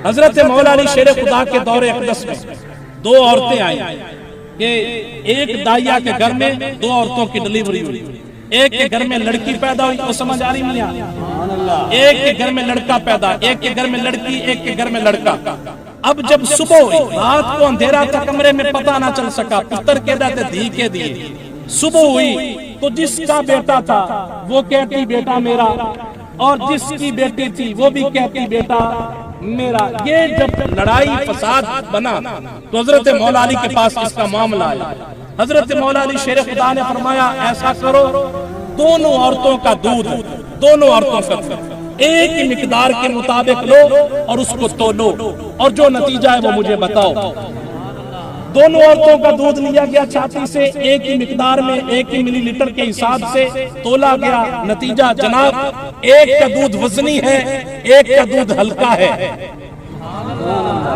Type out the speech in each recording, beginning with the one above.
حضرت مولا علی شیر خدا کے دور اقدس میں دو عورتیں آئیں کہ ایک دائیا کے گھر میں دو عورتوں کی ڈلیوری ہوئی، ایک کے گھر میں لڑکی پیدا ہوئی، وہ سمجھ آ رہی میاں، ایک کے گھر میں لڑکا پیدا، ایک کے گھر میں لڑکی، ایک کے گھر میں لڑکا۔ اب جب صبح ہوئی، رات کو اندھیرا تھا، کمرے میں پتہ نہ چل سکا، پتر کہتے دھی کے دیے۔ صبح ہوئی تو جس کا بیٹا تھا وہ کہتی بیٹا میرا، اور جس کی بیٹی تھی وہ بھی کہتی بیٹا میرا۔ یہ جب لڑائی فساد بنا تو حضرت مولا علی کے پاس اس کا معاملہ آیا۔ حضرت مولا علی شیر خدا نے فرمایا ایسا کرو، دونوں عورتوں کا دودھ، دونوں عورتوں کا ایک ہی مقدار کے مطابق لو اور اس کو تولو، اور جو نتیجہ ہے وہ مجھے بتاؤ۔ دونوں عورتوں کا دودھ لیا گیا چھاتی سے، ایک ہی مقدار میں، ایک ہی ملی لیٹر کے حساب سے تولا گیا۔ نتیجہ جناب، ایک کا دودھ وزنی ہے، ایک کا دودھ ہلکا ہے۔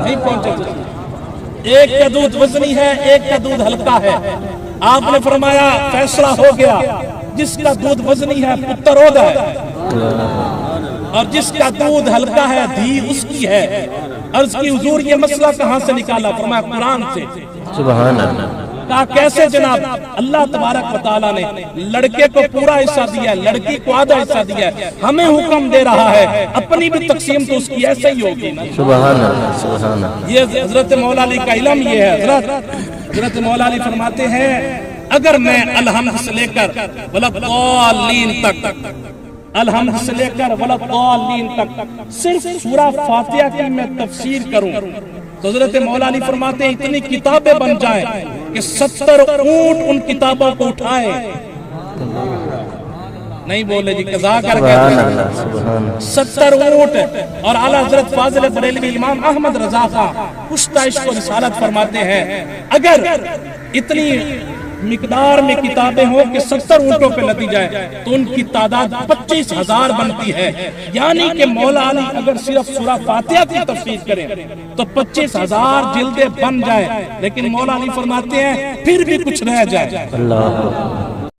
نہیں پہنچے، ایک کا دودھ وزنی ہے، ایک کا دودھ ہلکا ہے۔ آپ نے فرمایا فیصلہ ہو گیا، جس کا دودھ وزنی ہے پتر ہوتا ہے، اور جس کا دودھ ہلکا ہے دھی اس کی ہے۔ عرض کی حضور یہ مسئلہ کہاں سے نکالا؟ فرمایا قرآن سے۔ سبحان اللہ۔ کہا کیسے جناب؟ اللہ تبارک و تعالیٰ نے لڑکے کو پورا حصہ دیا ہے، لڑکی کو آدھا حصہ دیا ہے، ہمیں حکم دے رہا ہے اپنی بھی تقسیم تو اس کی ایسے ہی ہوگی نا۔ سبحان اللہ، سبحان اللہ۔ یہ حضرت مولا علی کا علم یہ ہے۔ حضرت مولا علی فرماتے ہیں اگر میں الحمد سے لے کر ولضالین تک، الحمد سے لے کر ولضالین تک صرف سورہ فاتحہ کی میں تفسیر کروں تو حضرت مولا علی فرماتے ہیں اتنی کتابیں بن جائیں کہ 70 اونٹ ان کتابوں کو اٹھائیں۔ نہیں بولے جی قضا کر کے 70 اونٹ۔ اور اعلیٰ حضرت فاضل بریلوی امام احمد رضا خان کشتہ عشق و رسالت فرماتے ہیں اگر اتنی مقدار میں کتابیں ہوں کہ 70 اونٹوں پہ نتیجہ ہے تو ان کی تعداد 25,000 بنتی ہے۔ یعنی کہ مولا علی اگر صرف سورہ فاتحہ کی تفسیر کریں تو 25,000 جلدیں بن جائیں، لیکن مولا علی فرماتے ہیں پھر بھی کچھ رہ جائے۔ اللہ